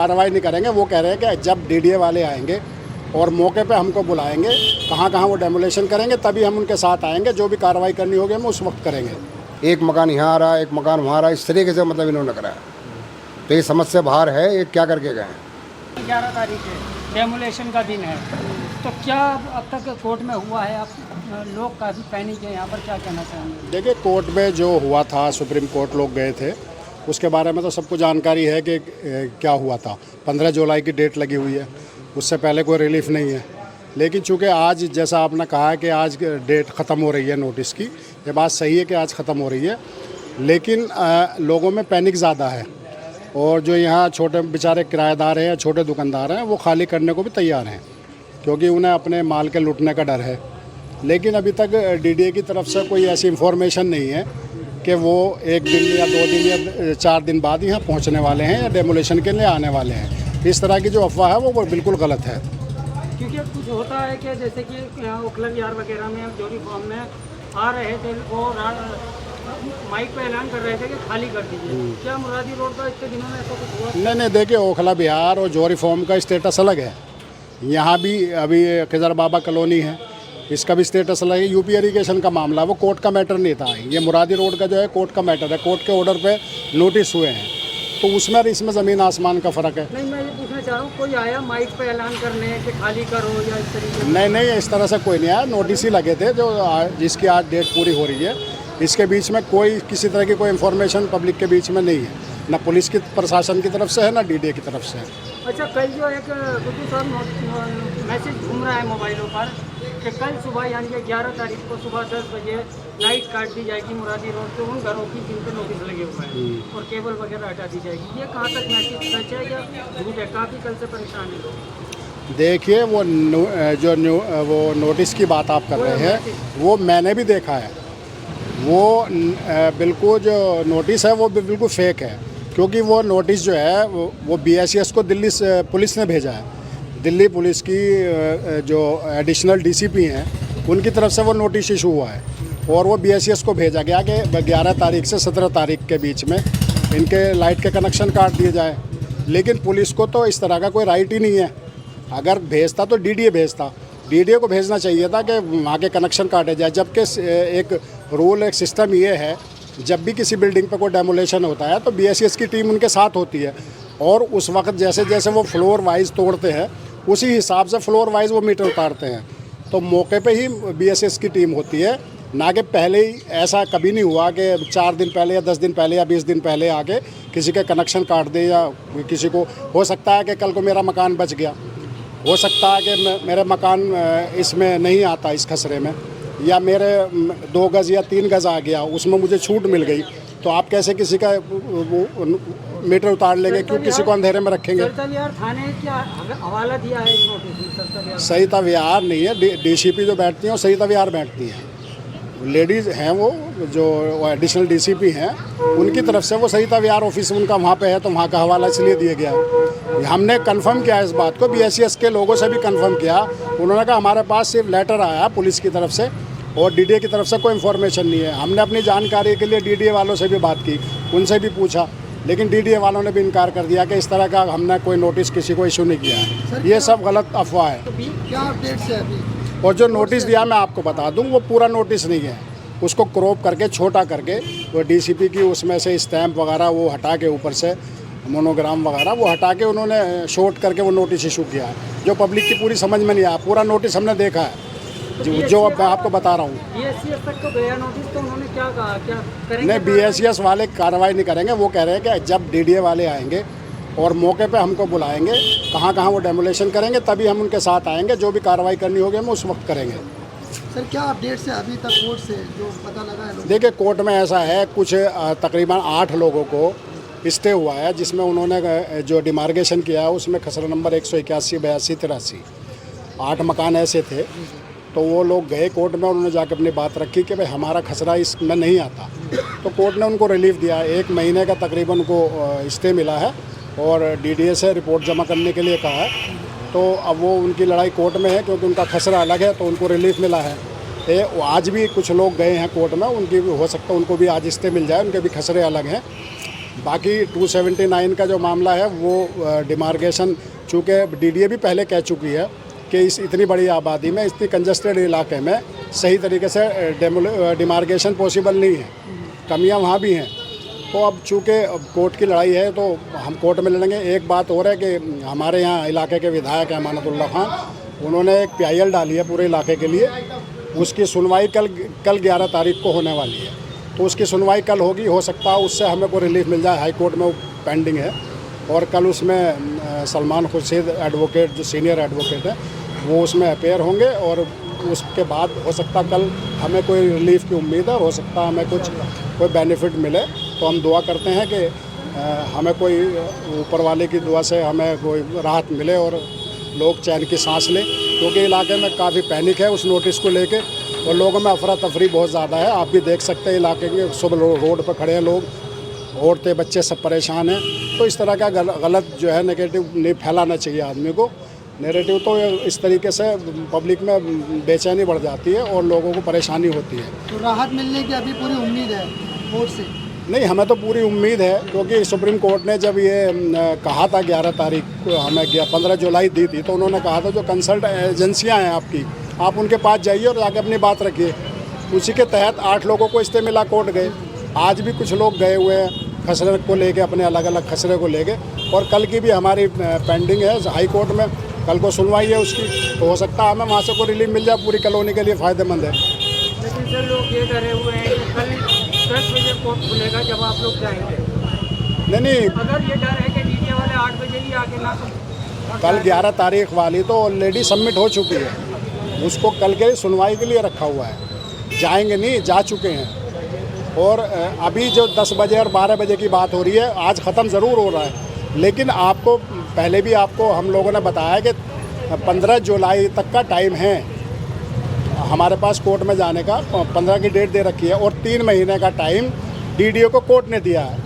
कार्रवाई नहीं करेंगे। वो कह रहे हैं कि जब डीडीए वाले आएंगे और मौके पे हमको बुलाएंगे, कहाँ कहाँ वो डेमोलेशन करेंगे, तभी हम उनके साथ आएंगे। जो भी कार्रवाई करनी होगी हम उस वक्त करेंगे। एक मकान यहाँ आ रहा है, एक मकान वहाँ आ रहा है, इस तरीके से मतलब इन्होंने करा है। तो ये समझ से बाहर है, ये क्या करके गए हैं। 11 तारीख है, डेमोलेशन का दिन है, तो क्या अब तक कोर्ट में हुआ है? आप लोग काफ़ी पैनिक है यहाँ पर, क्या कहना चाहेंगे? देखिए, कोर्ट में जो हुआ था, सुप्रीम कोर्ट लोग गए थे, उसके बारे में तो सबको जानकारी है कि क्या हुआ था। 15 जुलाई की डेट लगी हुई है, उससे पहले कोई रिलीफ नहीं है। लेकिन चूँकि आज, जैसा आपने कहा कि आज डेट ख़त्म हो रही है नोटिस की, ये बात सही है कि आज ख़त्म हो रही है, लेकिन लोगों में पैनिक ज़्यादा है। और जो यहाँ छोटे बेचारे किराएदार हैं या छोटे दुकानदार हैं, वो खाली करने को भी तैयार हैं, क्योंकि उन्हें अपने माल के लूटने का डर है। लेकिन अभी तक डीडीए की तरफ से कोई ऐसी इन्फॉर्मेशन नहीं है कि वो 1 दिन या 2 दिन या 4 दिन बाद यहाँ पहुँचने वाले हैं या डेमोलेशन के लिए आने वाले हैं। इस तरह की जो अफवाह है वो बिल्कुल गलत है। क्योंकि कुछ होता है कि जैसे कि ओखला विहार वगैरह में जोरी फॉर्म में आ रहे थे, वो माइक पे ऐलान कर रहे थे कि खाली कर दीजिए। क्या मुरादी रोड का इतने दिनों में ऐसा कुछ हुआ? नहीं, देखिए, ओखला विहार और जौहरी फॉर्म का स्टेटस अलग है। यहाँ भी अभी खिजर बाबा कॉलोनी है, इसका भी स्टेटस अलग है। यूपी इरिगेशन का मामला, वो कोर्ट का मैटर नहीं था। ये मुरादी रोड का जो है कोर्ट का मैटर है, कोर्ट के ऑर्डर पे नोटिस हुए हैं, तो उसमें और इसमें ज़मीन आसमान का फ़र्क है। नहीं, मैं ये पूछना चाह रहा हूँ, कोई आया माइक पे ऐलान करने कि खाली करो या इस तरीके से? नहीं, इस तरह से कोई नहीं आया। नोटिस ही लगे थे, जो जिसकी आज डेट पूरी हो रही है। इसके बीच में कोई किसी तरह की कोई इन्फॉर्मेशन पब्लिक के बीच में नहीं है, ना पुलिस की प्रशासन की तरफ से है, ना डीडीए की तरफ से है। अच्छा, कल जो एक गुड्डू साहब मैसेज घूम रहा है मोबाइलों पर कि कल सुबह यानी कि 11 तारीख को सुबह 10 बजे लाइट काट दी जाएगी मुरादी रोड पे उन घरों की जिन पे नोटिस लगे हुए हैं, और केबल वगैरह हटा दी जाएगी। ये कहाँ तक मैसेज सच है या झूठ है? काफ़ी कल से परेशान है लोग। देखिए, वो नोटिस की बात आप कर रहे हैं, वो मैंने भी देखा है। वो बिल्कुल जो नोटिस है वो बिल्कुल फेक है, क्योंकि वो नोटिस जो है वो BICS को दिल्ली से पुलिस ने भेजा है। दिल्ली पुलिस की जो एडिशनल DCP हैं, उनकी तरफ से वो नोटिस इशू हुआ है, और वो BICS को भेजा गया कि 11 तारीख से 17 तारीख के बीच में इनके लाइट के कनेक्शन काट दिए जाए। लेकिन पुलिस को तो इस तरह का कोई राइट ही नहीं है। अगर भेजता तो डीडीए भेजता। डीडीए को भेजना चाहिए था कि वहाँ के कनेक्शन काटे जाए। जबकि एक रूल, एक सिस्टम ये है, जब भी किसी बिल्डिंग पर कोई डेमोलेशन होता है तो BICS की टीम उनके साथ होती है, और उस वक्त जैसे जैसे वो फ्लोर वाइज तोड़ते हैं, उसी हिसाब से फ्लोर वाइज वो मीटर उतारते हैं। तो मौके पे ही BICS की टीम होती है, ना कि पहले ही। ऐसा कभी नहीं हुआ कि 4 दिन पहले या 10 दिन पहले या 20 दिन पहले आके किसी के कनेक्शन काट दे, या किसी को हो सकता है कि कल को मेरा मकान बच गया, हो सकता है कि मेरे मकान इसमें नहीं आता, इस खसरे में, या मेरे 2 गज़ या 3 गज़ आ गया, उसमें मुझे छूट मिल गई। तो आप कैसे किसी का मीटर उतार लेंगे? क्यों किसी को अंधेरे में रखेंगे? सरतलियार थाने क्या हवाला दिया है इस नोटिस में? सरतलियार सरिता विहार नहीं है, DCP जो बैठती हैं वो सरिता विहार बैठती हैं। लेडीज़ हैं, वो जो एडिशनल DCP हैं, उनकी तरफ से वो सरिता विहार ऑफिस उनका वहाँ पे है, तो वहाँ का हवाला इसलिए दिया गया है। हमने कंफर्म किया इस बात को, BICS के लोगों से भी कंफर्म किया। उन्होंने कहा हमारे पास सिर्फ लेटर आया पुलिस की तरफ से, और डीडीए की तरफ से कोई इन्फॉर्मेशन नहीं है। हमने अपनी जानकारी के लिए डीडीए वालों से भी बात की, उनसे भी पूछा, लेकिन डीडीए वालों ने भी इनकार कर दिया कि इस तरह का हमने कोई नोटिस किसी को इशू नहीं किया है। ये सब गलत अफवाह है। क्या अपडेट्स है अभी? और जो नोटिस दिया मैं आपको बता दूं, वो पूरा नोटिस नहीं है, उसको क्रॉप करके छोटा करके वो DCP की उसमें से स्टैम्प वगैरह वो हटा के, ऊपर से मोनोग्राम वगैरह वो हटा के उन्होंने शॉर्ट करके वो नोटिस इशू किया है, जो पब्लिक की पूरी समझ में नहीं आया। पूरा नोटिस हमने देखा है, जो मैं आपको बता रहा हूँ। BICS तक तो गया नोटिस, तो उन्होंने क्या कहा, क्या करेंगे? नहीं, BICS वाले कार्रवाई नहीं करेंगे। वो कह रहे हैं कि जब डीडीए वाले आएंगे और मौके पे हमको बुलाएंगे, कहाँ कहाँ वो डेमोलेशन करेंगे, तभी हम उनके साथ आएंगे। जो भी कार्रवाई करनी होगी हम उस वक्त करेंगे। सर, क्या अपडेट्स है अभी तक कोर्ट से जो पता लगा है? देखिए, कोर्ट में ऐसा है, कुछ तकरीबन 8 लोगों को स्टे हुआ है, जिसमें उन्होंने जो डिमार्केशन किया है उसमें खसरा नंबर 181, 82, 83 8 मकान ऐसे थे। तो वो लोग गए कोर्ट में, उन्होंने जाकर अपनी बात रखी कि भाई हमारा खसरा इसमें नहीं आता। तो कोर्ट ने उनको रिलीफ दिया। 1 महीने का तकरीबन उनको स्टे मिला है, और DDA से रिपोर्ट जमा करने के लिए कहा है। तो अब वो उनकी लड़ाई कोर्ट में है, क्योंकि उनका खसरा अलग है, तो उनको रिलीफ मिला है। आज भी कुछ लोग गए हैं कोर्ट में, उनकी भी हो सकता है उनको भी आज स्टे मिल जाए, उनके भी खसरे अलग हैं। बाकी 279 का जो मामला है वो डिमार्केशन, चूँकि डीडीए भी पहले कह चुकी है कि इस इतनी बड़ी आबादी में, इतनी कंजस्टेड इलाके में सही तरीके से डिमार्केशन पॉसिबल नहीं है, कमियां वहाँ भी हैं। तो अब चूँकि कोर्ट की लड़ाई है तो हम कोर्ट में लड़ेंगे। एक बात और है कि हमारे यहाँ इलाके के विधायक हैं अमानतुल्लाह खान, उन्होंने एक PIL डाली है पूरे इलाके के लिए। उसकी सुनवाई कल 11 तारीख को होने वाली है, तो उसकी सुनवाई कल होगी। हो सकता है उससे हमें कोई रिलीफ मिल जाए, हाई कोर्ट में वो पेंडिंग है। और कल उसमें सलमान खुर्शीद एडवोकेट, जो सीनियर एडवोकेट है, वो उसमें अपेयर होंगे और उसके बाद हो सकता कल हमें कोई रिलीफ की उम्मीद है, हो सकता हमें कोई बेनिफिट मिले। तो हम दुआ करते हैं कि हमें कोई ऊपर वाले की दुआ से हमें कोई राहत मिले और लोग चैन की सांस लें, क्योंकि इलाके में काफ़ी पैनिक है उस नोटिस को लेके और लोगों में अफरा तफरी बहुत ज़्यादा है। आप भी देख सकते हैं इलाके के सब रोड पर खड़े हैं लोग, औरतें बच्चे सब परेशान हैं। तो इस तरह का गलत जो है नेगेटिव नहीं फैलाना चाहिए आदमी को। नेगेटिव तो इस तरीके से पब्लिक में बेचैनी बढ़ जाती है और लोगों को परेशानी होती है। तो राहत मिलने की अभी पूरी उम्मीद है कोर्ट से? नहीं, हमें तो पूरी उम्मीद है, क्योंकि सुप्रीम कोर्ट ने जब ये कहा था 11 तारीख को, हमें 15 जुलाई दी थी, तो उन्होंने कहा था जो कंसल्ट एजेंसियां हैं आपकी, आप उनके पास जाइए और जाके अपनी बात रखिए। उसी के तहत 8 लोगों को इस्ते मिला कोर्ट गए। आज भी कुछ लोग गए हुए हैं खसरे को लेके, अपने अलग अलग खसरे को लेके। और कल की भी हमारी पेंडिंग है हाई कोर्ट में, कल को सुनवाई है उसकी, तो हो सकता है हमें वहाँ से कोई रिलीफ मिल जाए, पूरी कॉलोनी के लिए फ़ायदेमंद है। लेकिन सर लोग ये डरे हुए हैं कि कल 10 बजे कोर्ट खुलेगा जब आप लोग जाएंगे। नहीं, अगर ये डर है कि डीजे वाले 8 बजे ही आके ना कल 11 तारीख वाली तो ऑलरेडी सबमिट हो चुकी है, उसको कल के सुनवाई के लिए रखा हुआ है। जाएंगे नहीं, जा चुके हैं। और अभी जो 10 बजे और 12 बजे की बात हो रही है, आज ख़त्म ज़रूर हो रहा है, लेकिन आपको पहले भी आपको हम लोगों ने बताया कि 15 जुलाई तक का टाइम है हमारे पास कोर्ट में जाने का। 15 की डेट दे रखी है और 3 महीने का टाइम डीडीए को कोर्ट ने दिया है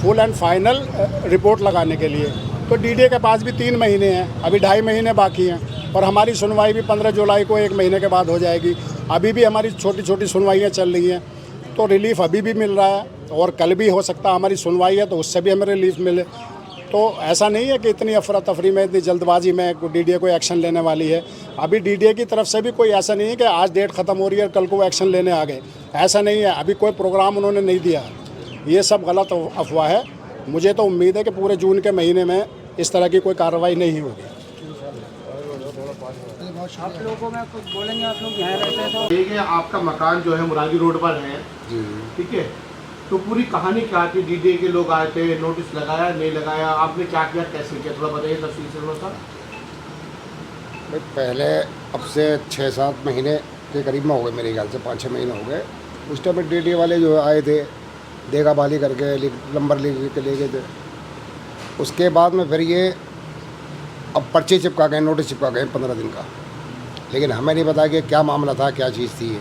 फुल एंड फाइनल रिपोर्ट लगाने के लिए। तो डीडीए के पास भी 3 महीने हैं, अभी 2.5 महीने बाकी हैं। और हमारी सुनवाई भी 15 जुलाई को 1 महीने के बाद हो जाएगी। अभी भी हमारी छोटी छोटी सुनवाइयाँ चल रही हैं, तो रिलीफ अभी भी मिल रहा है और कल भी हो सकता है हमारी सुनवाई है तो उससे भी हमें रिलीफ मिले। तो ऐसा नहीं है कि इतनी अफरा तफरी में, इतनी जल्दबाजी में डीडीए कोई एक्शन लेने वाली है। अभी डीडीए की तरफ से भी कोई ऐसा नहीं है कि आज डेट ख़त्म हो रही है कल को एक्शन लेने आ गए, ऐसा नहीं है। अभी कोई प्रोग्राम उन्होंने नहीं दिया, ये सब गलत अफवाह है। मुझे तो उम्मीद है कि पूरे जून के महीने में इस तरह की कोई कार्रवाई नहीं होगी। आप लोगों में कुछ बोलेंगे? आप लोग यहाँ रहते हैं तो देखिए, आपका मकान जो है मुरादी रोड पर है, ठीक है, तो पूरी कहानी क्या थी? डीडीए के लोग आए थे, नोटिस लगाया नहीं लगाया, आपने क्या किया, कैसे किया, थोड़ा बताइए तफसील से थोड़ा सा। भाई पहले अब से 6-7 महीने के करीब में हो गए, मेरे ख्याल से 5-6 महीने हो गए। उस टाइम में डीडीए वाले जो आए थे, देखा बाली करके नंबर लिख के ले गए थे। उसके बाद में फिर ये अब पर्चे चिपका गए, नोटिस चिपका गए 15 दिन का, लेकिन हमें नहीं पता कि क्या मामला था, क्या चीज़ थी ये।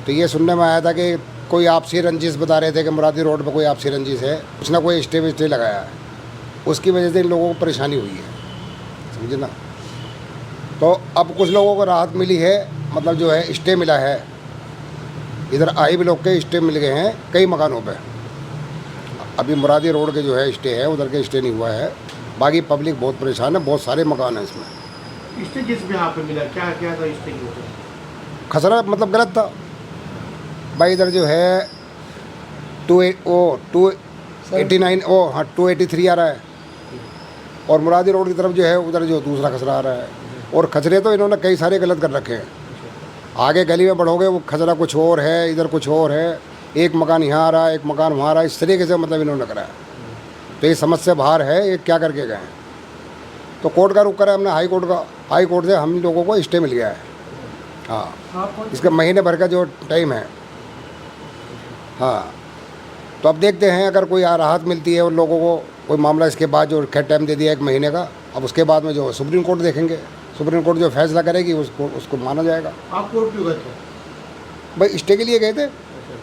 तो ये सुनने में आया था कि कोई आपसी रंजिश बता रहे थे कि मुरादी रोड पर कोई आपसी रंजिश है, कुछ ना कोई स्टे विस्टे लगाया है, उसकी वजह से इन लोगों को परेशानी हुई है, समझे ना। तो अब कुछ लोगों को राहत मिली है, मतलब जो है स्टे मिला है। इधर आई भी लोग के स्टे मिल गए हैं कई मकानों पे। अभी मुरादी रोड के जो है स्टे है, उधर के स्टे नहीं हुआ है। बाकी पब्लिक बहुत परेशान है, बहुत सारे मकान हैं इसमें। स्टे किस में यहाँ पे मिला, क्या क्या था स्टे की? खसरा मतलब गलत था भाई। इधर जो है 289 हाँ 283 आ रहा है, और मुरादी रोड की तरफ जो है उधर जो दूसरा खसरा आ रहा है। और खसरे तो इन्होंने कई सारे गलत कर रखे हैं। आगे गली में बढ़ोगे वो खसरा कुछ और है, इधर कुछ और है, एक मकान यहाँ आ रहा है, एक मकान वहाँ आ रहा है, इस तरीके से मतलब इन्होंने करा है। तो ये समझ से बाहर है, ये क्या करके गए हैं। तो कोर्ट का रुख करा हमने, हाई कोर्ट का। हाई कोर्ट से हम लोगों को स्टे मिल गया है। हाँ, इसका महीने भर का जो टाइम है। हाँ, तो अब देखते हैं अगर कोई राहत मिलती है उन लोगों को, कोई मामला इसके बाद जो खैर टाइम दे दिया 1 महीने का। अब उसके बाद में जो सुप्रीम कोर्ट देखेंगे, सुप्रीम कोर्ट जो फैसला करेगी उसको माना जाएगा। आप कोर्ट क्यों गए थे? भाई स्टे के लिए गए थे।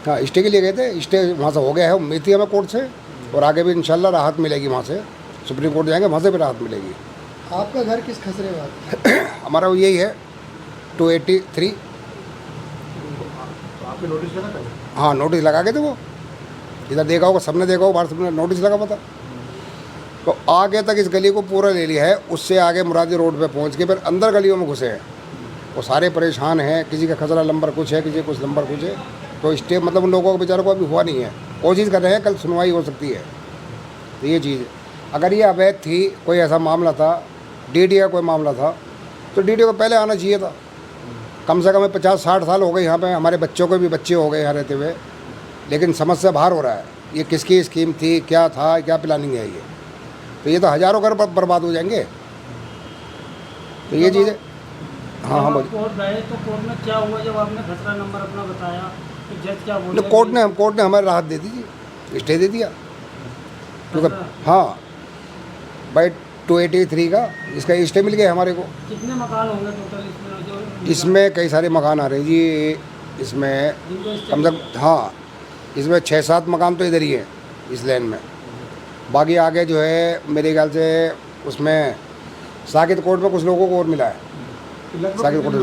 हाँ, स्टे के लिए गए थे। स्टे वहाँ से हो गया है, उम्मीद थी हमें कोर्ट से, और आगे भी इंशाल्लाह राहत मिलेगी। वहाँ से सुप्रीम कोर्ट जाएंगे, वहाँ से भी राहत मिलेगी। आपका घर किस खसरे में? हमारा वो यही है 283। आपने नोटिस लगा था? हाँ, नोटिस लगा गए थे वो। इधर देखा होगा, सबने देखा होगा, बाहर सबने नोटिस लगा पता। तो आगे तक इस गली को पूरा ले लिया है, उससे आगे मुरादी रोड पे पहुंच के फिर अंदर गलियों में घुसे हैं। वो सारे परेशान हैं, किसी का खसरा नंबर कुछ है, किसी का कुछ नंबर कुछ है। तो स्टे मतलब उन लोगों को बेचारों को अभी हुआ नहीं है, कोशिश कर रहे हैं, कल सुनवाई हो सकती है। तो ये चीज़, अगर ये अवैध थी, कोई ऐसा मामला था, DDA का कोई मामला था, तो DDA को पहले आना चाहिए था। कम से कम 50-60 साल हो गए यहाँ पे, हमारे बच्चों के भी बच्चे हो गए यहाँ रहते हुए, लेकिन समझ से बाहर हो रहा है। ये किसकी स्कीम थी, क्या था, क्या प्लानिंग है ये? तो ये तो हज़ारों घर बर्बाद हो जाएंगे। तो ये चीज़ है। हाँ हाँ बोलिए। कोर्ट गए तो कोर्ट में क्या हुआ जब आपने खसरा नंबर अपना बताया, तो जज क्या बोले? कोर्ट ने हमें राहत दे दी जी, स्टे दे दिया। क्योंकि हाँ भाई 283 का इसका स्टे मिल गया हमारे को। कितने मकान होंगे टोटल इसमें जो? इसमें कई सारे मकान आ रहे हैं जी, इसमें कम से कम हाँ, इसमें 6-7 मकान तो इधर ही है इस लाइन में। बाकी आगे जो है मेरे ख्याल से उसमें साकित कोर्ट में कुछ लोगों को और मिला है। साकित कोर्ट में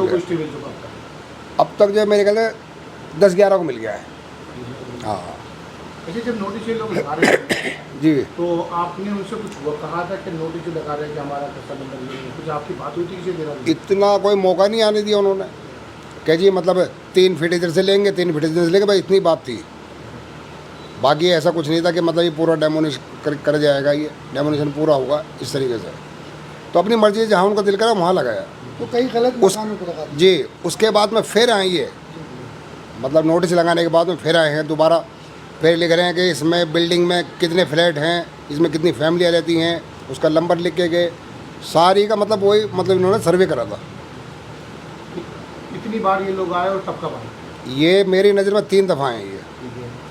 अब तक जो है मेरे ख्याल से 10-11 को मिल गया है। हाँ अच्छा, जब नोटिस ये लोग लगा रहे हैं जी, तो आपने उनसे कुछ वो कहा था कि नोटिस जो लगा रहे हैं कि हमारा खसरा नंबर ये है? कुछ आपकी बात हुई थी किसी देर? इतना कोई मौका नहीं आने दिया उन्होंने। कह जी मतलब 3 फीट इधर से लेंगे, 3 फीट इधर से लेंगे, भाई इतनी बात थी। बाकी ऐसा कुछ नहीं था कि मतलब ये पूरा डेमोलिशन कर जाएगा, ये डेमोलिशन पूरा होगा इस तरीके से। तो अपनी मर्जी जहाँ उनका दिल करा वहाँ लगाया। तो कई गलत मकानों को लगा दिया। जी, उसके बाद में फिर आए ये, मतलब नोटिस लगाने के बाद में फिर आए हैं दोबारा, फिर लिख रहे हैं कि इसमें बिल्डिंग में कितने फ्लैट हैं, इसमें कितनी फैमिलियाँ रहती हैं, उसका नंबर लिख के गए सारी का, मतलब वही मतलब इन्होंने सर्वे करा था। इतनी बार ये लोग आए और तब कब आए? ये मेरी नज़र में 3 दफ़ा हैं ये।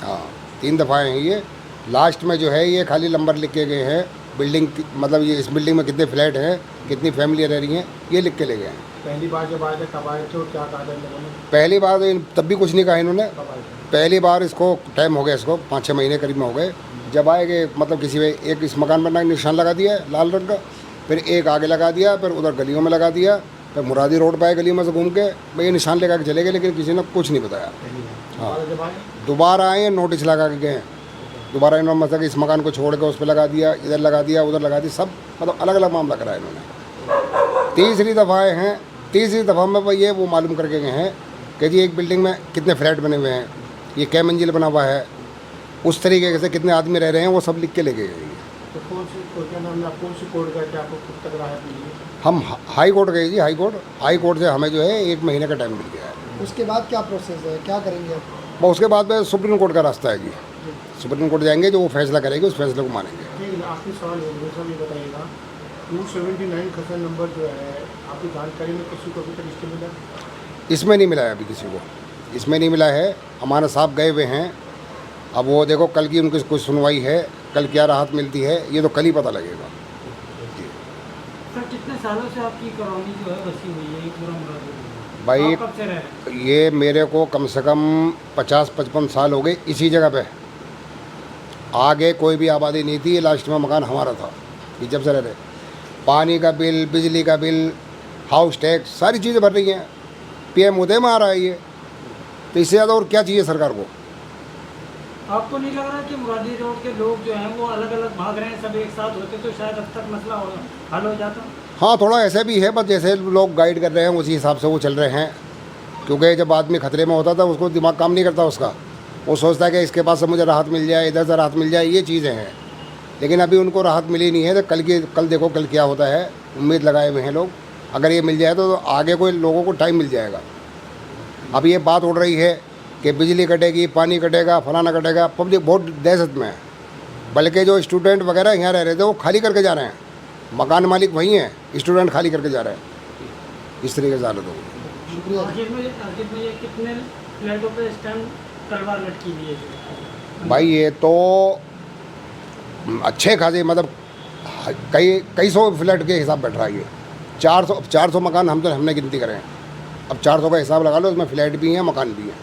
हाँ 3 दफ़ा हैं ये। लास्ट में जो है ये खाली नंबर लिख के गए हैं, बिल्डिंग मतलब ये इस बिल्डिंग में कितने फ्लैट हैं, कितनी फैमिलियाँ रह रही हैं, ये लिख के ले गए हैं। पहली बार जब आए थे कब आए थे और क्या कहा था इन लोगों ने? पहली बार तो तब भी कुछ नहीं कहा इन्होंने। कब आए थे? पहली बार इसको टाइम हो गया, इसको 5-6 महीने करीब में हो गए। जब आएंगे मतलब किसी में एक इस मकान पर निशान लगा दिया है लाल रंग का, फिर एक आगे लगा दिया, फिर उधर गलियों में लगा दिया, फिर मुरादी रोड पर आए गलियों में से घूम के भाई ये निशान लगा के चले गए, लेकिन किसी ने कुछ नहीं बताया। हाँ जब आए दोबारा आए नोटिस लगा के गए, दोबारा इन्होंने मतलब इस मकान को छोड़ के उस पर लगा दिया, इधर लगा दिया, उधर लगा दिया, सब मतलब अलग अलग मामला कराया इन्होंने। तीसरी दफ़ा आए हैं, तीसरी दफ़ा में भाई ये वो मालूम करके गए हैं कि जी एक बिल्डिंग में कितने फ्लैट बने हुए हैं, ये क्या मंजिल बना हुआ है, उस तरीके से कितने आदमी रह रहे हैं, वो सब लिख के ले गए। तो कौन सी कोर्ट गए थे, आपको कब तक राहत मिली? हम हाई कोर्ट गए जी, हाई कोर्ट से हमें जो है 1 महीने का टाइम मिल गया है। उसके बाद क्या प्रोसेस है, क्या करेंगे आप? बस उसके बाद में सुप्रीम कोर्ट का रास्ता है जी, सुप्रीम कोर्ट जाएंगे, जो वो फैसला करेगी उस फैसले को मानेंगे। ठीक है, आखिरी सवाल है सर, ये बताइएगा 279 खसरा नंबर जो है आपकी जानकारी में किसी को अभी तक इसके मिला? इसमें नहीं मिला है अभी किसी को, इसमें नहीं मिला है। हमारे साहब गए हुए हैं, अब वो देखो कल की उनकी कुछ सुनवाई है, कल क्या राहत मिलती है ये तो कल ही पता लगेगा। सर कितने सालों से आपकी कॉलोनी जो है बसी हुई है, ये पूरा मुरादी रोड? भाई आप कब से रह रहे हैं? ये मेरे को कम से कम 50-55 साल हो गए इसी जगह पे। आगे कोई भी आबादी नहीं थी, ये लास्ट में मकान हमारा था, ये जब से रह रहे। पानी का बिल, बिजली का बिल, हाउस टैक्स, सारी चीज़ें भर रही हैं। PM उदय में आ रहा है ये, तो इससे ज़्यादा और क्या चाहिए सरकार को? आपको नहीं लग रहा कि मुरादी रोड के लोग जो हैं वो अलग अलग भाग रहे हैं, सब एक साथ होते तो शायद अब तक मसला हल हो जाता? हाँ थोड़ा ऐसे भी है, बस जैसे लोग गाइड कर रहे हैं उसी हिसाब से वो चल रहे हैं। क्योंकि जब आदमी खतरे में होता था उसको दिमाग काम नहीं करता उसका, वो सोचता है कि इसके पास से मुझे राहत मिल जाए, इधर से राहत मिल जाए, ये चीज़ें हैं। लेकिन अभी उनको राहत मिली नहीं है, तो कल देखो कल क्या होता है। उम्मीद लगाए हुए हैं लोग, अगर ये मिल जाए तो आगे कोई लोगों को टाइम मिल जाएगा। अब ये बात उड़ रही है कि बिजली कटेगी, पानी कटेगा, फलाना कटेगा, पब्लिक बहुत दहशत में है। बल्कि जो स्टूडेंट वगैरह यहाँ रह रहे थे वो खाली करके जा रहे हैं, मकान मालिक वही हैं, स्टूडेंट खाली करके जा रहे हैं, इस तरीके से हालत होगी। शुक्रिया। आखिर में ये कितने फ्लैटों पे इस टाइम तलवार लटकी हुई है? भाई ये तो अच्छे खासे मतलब कई सौ फ्लैट के हिसाब बैठ रहा है ये। 400 मकान हमने गिनती करें, अब 400 का हिसाब लगा लो, उसमें फ्लैट भी हैं, मकान भी हैं।